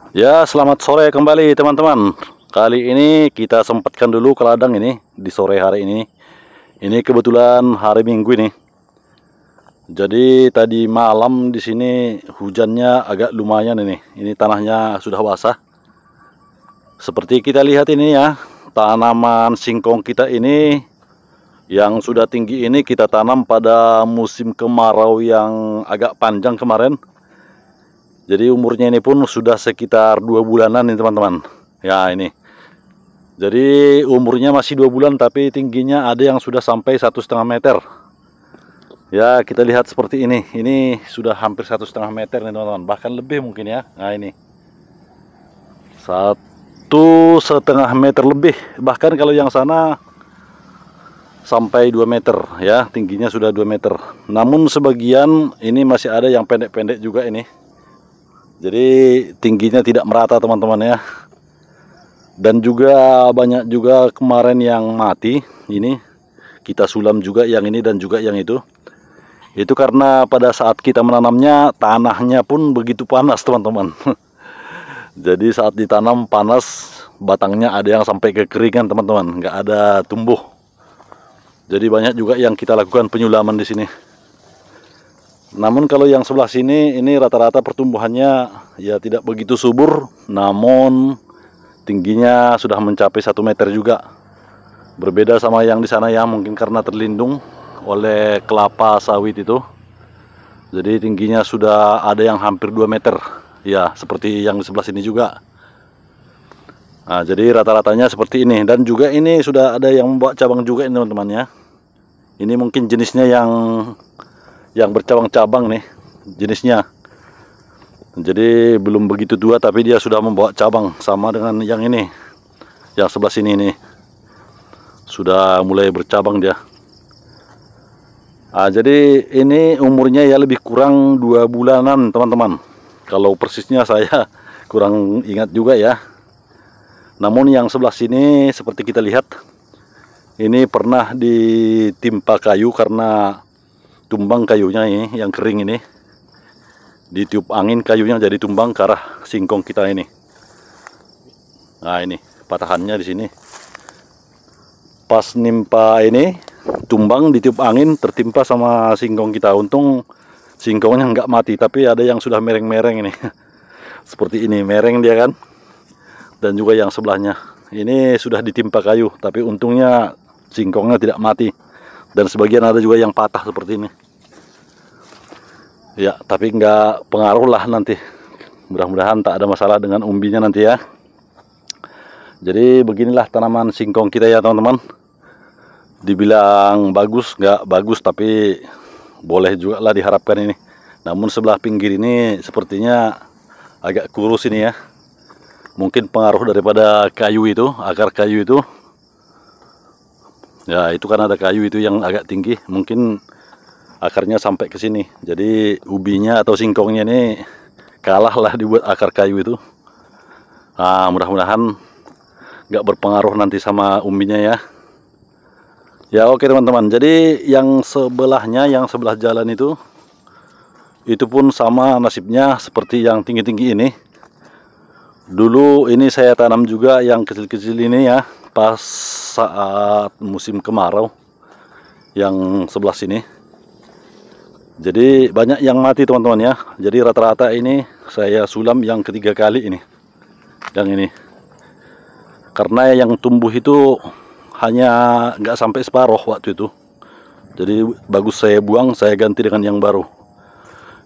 Ya, selamat sore kembali teman-teman. Kali ini kita sempatkan dulu ke ladang ini di sore hari ini. Ini kebetulan hari Minggu ini. Jadi tadi malam di sini hujannya agak lumayan ini. Ini tanahnya sudah basah. Seperti kita lihat ini ya, tanaman singkong kita ini yang sudah tinggi ini kita tanam pada musim kemarau yang agak panjang kemarin. Jadi umurnya ini pun sudah sekitar 2 bulanan nih teman-teman. Ya ini. Jadi umurnya masih 2 bulan tapi tingginya ada yang sudah sampai 1,5 meter. Ya kita lihat seperti ini. Ini sudah hampir 1,5 meter nih teman-teman. Bahkan lebih mungkin ya. Nah ini 1,5 meter lebih. Bahkan kalau yang sana sampai 2 meter ya. Tingginya sudah 2 meter. Namun sebagian ini masih ada yang pendek-pendek juga ini. Jadi tingginya tidak merata teman-teman ya. Dan juga banyak juga kemarin yang mati. Ini kita sulam juga yang ini dan juga yang itu. Itu karena pada saat kita menanamnya tanahnya pun begitu panas teman-teman. Jadi saat ditanam panas, batangnya ada yang sampai kekeringan teman-teman, nggak ada tumbuh. Jadi banyak juga yang kita lakukan penyulaman di sini. Namun kalau yang sebelah sini ini rata-rata pertumbuhannya ya tidak begitu subur, namun tingginya sudah mencapai 1 meter juga. Berbeda sama yang di sana ya, mungkin karena terlindung oleh kelapa sawit itu. Jadi tingginya sudah ada yang hampir 2 meter. Ya, seperti yang di sebelah sini juga. Nah, jadi rata-ratanya seperti ini. Dan juga ini sudah ada yang membawa cabang juga ini teman-teman ya. Ini mungkin jenisnya yang bercabang-cabang nih jenisnya. Jadi belum begitu tua tapi dia sudah membawa cabang, sama dengan yang ini, yang sebelah sini nih sudah mulai bercabang dia. Nah, jadi ini umurnya ya lebih kurang 2 bulanan teman-teman. Kalau persisnya saya kurang ingat juga ya. Namun yang sebelah sini seperti kita lihat ini pernah ditimpa kayu karena tumbang kayunya ini yang kering ini. Ditiup angin kayunya jadi tumbang ke arah singkong kita ini. Nah ini patahannya di sini. Pas nimpa ini tumbang ditiup angin tertimpa sama singkong kita. Untung singkongnya nggak mati tapi ada yang sudah mereng-mereng ini. Seperti ini mereng dia kan. Dan juga yang sebelahnya ini sudah ditimpa kayu tapi untungnya singkongnya tidak mati. Dan sebagian ada juga yang patah seperti ini. Ya, tapi nggak pengaruh lah nanti. Mudah-mudahan tak ada masalah dengan umbinya nanti ya. Jadi beginilah tanaman singkong kita ya teman-teman. Dibilang bagus, nggak bagus, tapi boleh juga lah diharapkan ini. Namun sebelah pinggir ini sepertinya agak kurus ini ya. Mungkin pengaruh daripada kayu itu, akar kayu itu. Ya, itu kan ada kayu itu yang agak tinggi. Mungkin akarnya sampai ke sini. Jadi ubinya atau singkongnya ini kalah lah dibuat akar kayu itu. Nah, mudah-mudahan nggak berpengaruh nanti sama umbinya ya. Ya oke teman-teman. Jadi yang sebelahnya, yang sebelah jalan itu pun sama nasibnya seperti yang tinggi-tinggi ini. Dulu ini saya tanam juga yang kecil-kecil ini ya, pas saat musim kemarau yang sebelah sini. Jadi banyak yang mati teman-teman ya. Jadi rata-rata ini saya sulam yang ketiga kali ini. Yang ini. Karena yang tumbuh itu hanya nggak sampai separuh waktu itu. Jadi bagus saya buang, saya ganti dengan yang baru.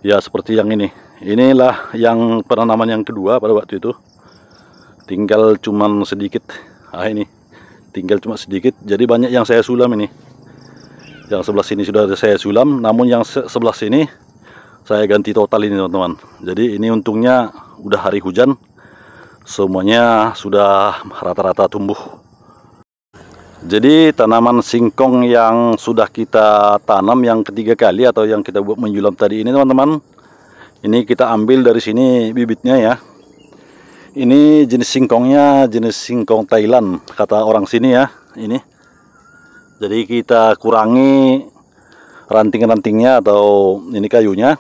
Ya seperti yang ini. Inilah yang penanaman yang kedua pada waktu itu. Tinggal cuman sedikit. Ah ini. Tinggal cuma sedikit. Jadi banyak yang saya sulam ini. Yang sebelah sini sudah saya sulam, namun yang sebelah sini saya ganti total ini teman-teman. Jadi ini untungnya udah hari hujan, semuanya sudah rata-rata tumbuh. Jadi tanaman singkong yang sudah kita tanam yang ketiga kali atau yang kita buat menyulam tadi ini teman-teman, ini kita ambil dari sini bibitnya ya. Ini jenis singkongnya jenis singkong Thailand kata orang sini ya. Ini jadi kita kurangi ranting-rantingnya atau ini kayunya.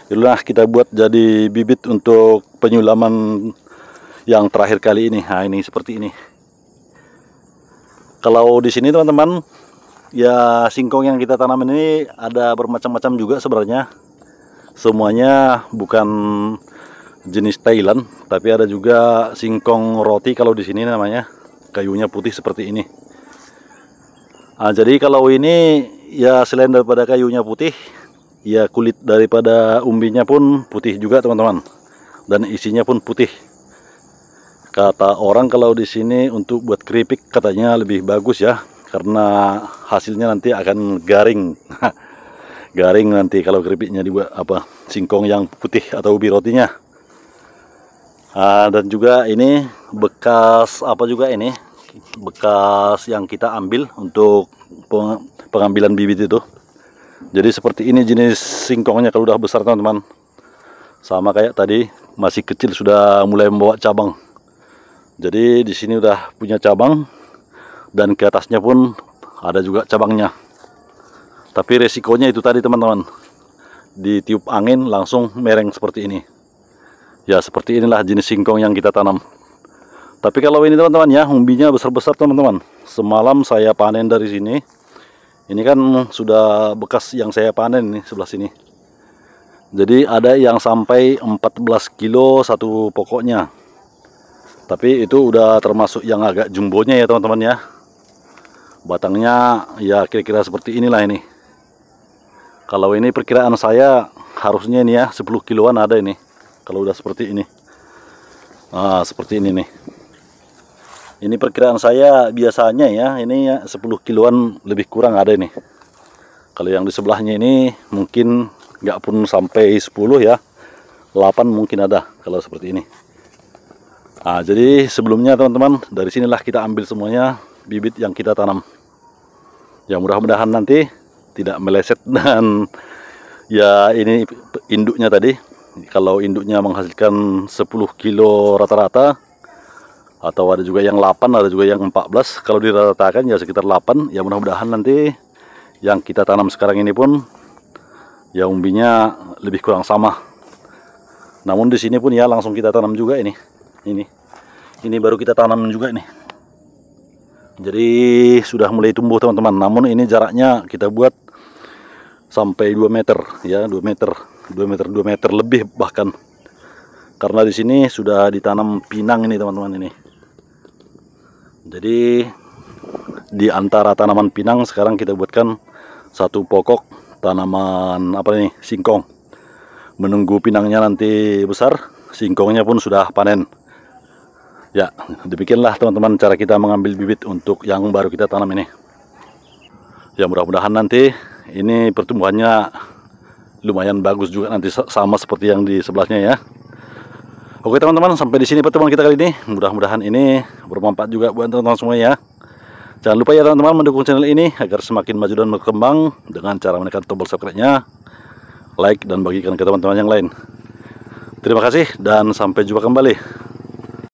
Itulah kita buat jadi bibit untuk penyulaman yang terakhir kali ini. Nah, ini seperti ini. Kalau di sini teman-teman, ya singkong yang kita tanam ini ada bermacam-macam juga sebenarnya. Semuanya bukan jenis Thailand, tapi ada juga singkong roti kalau di sini namanya. Kayunya putih seperti ini. Nah, jadi kalau ini ya selain daripada kayunya putih, ya kulit daripada umbinya pun putih juga teman-teman, dan isinya pun putih. Kata orang kalau di sini untuk buat keripik katanya lebih bagus ya, karena hasilnya nanti akan garing. Garing nanti kalau keripiknya dibuat apa, singkong yang putih atau ubi rotinya. Dan juga ini bekas apa juga ini, bekas yang kita ambil untuk pengambilan bibit itu. Jadi seperti ini jenis singkongnya kalau udah besar teman-teman. Sama kayak tadi, masih kecil sudah mulai membawa cabang. Jadi di sini udah punya cabang, dan ke atasnya pun ada juga cabangnya. Tapi resikonya itu tadi teman-teman, ditiup angin langsung mereng seperti ini. Ya seperti inilah jenis singkong yang kita tanam. Tapi kalau ini teman-teman ya, umbinya besar-besar teman-teman. Semalam saya panen dari sini. Ini kan sudah bekas yang saya panen nih sebelah sini. Jadi ada yang sampai 14 kilo satu pokoknya. Tapi itu udah termasuk yang agak jumbonya ya teman-teman ya. Batangnya ya kira-kira seperti inilah ini. Kalau ini perkiraan saya harusnya ini ya 10 kiloan ada ini. Kalau udah seperti ini. Nah, seperti ini nih. Ini perkiraan saya biasanya ya, ini ya 10 kiloan lebih kurang ada ini. Kalau yang di sebelahnya ini mungkin nggak pun sampai 10 ya, 8 mungkin ada kalau seperti ini. Nah, jadi sebelumnya teman-teman, dari sinilah kita ambil semuanya bibit yang kita tanam. Ya mudah-mudahan nanti tidak meleset dan ya ini induknya tadi. Kalau induknya menghasilkan 10 kilo rata-rata, atau ada juga yang 8, ada juga yang 14. Kalau diratakan ya sekitar 8. Ya mudah-mudahan nanti yang kita tanam sekarang ini pun ya umbinya lebih kurang sama. Namun di sini pun ya langsung kita tanam juga ini. Ini baru kita tanam juga ini. Jadi sudah mulai tumbuh teman-teman. Namun ini jaraknya kita buat sampai 2 meter ya, 2 meter lebih bahkan. Karena di sini sudah ditanam pinang ini teman-teman ini. Jadi di antara tanaman pinang sekarang kita buatkan satu pokok tanaman apa nih, singkong. Menunggu pinangnya nanti besar, singkongnya pun sudah panen. Ya, demikianlah teman-teman cara kita mengambil bibit untuk yang baru kita tanam ini. Ya mudah-mudahan nanti ini pertumbuhannya lumayan bagus juga nanti, sama seperti yang di sebelahnya ya. Oke teman-teman, sampai di sini pertemuan kita kali ini. Mudah-mudahan ini bermanfaat juga buat teman-teman semua ya. Jangan lupa ya teman-teman mendukung channel ini agar semakin maju dan berkembang dengan cara menekan tombol subscribe-nya, like dan bagikan ke teman-teman yang lain. Terima kasih dan sampai jumpa kembali.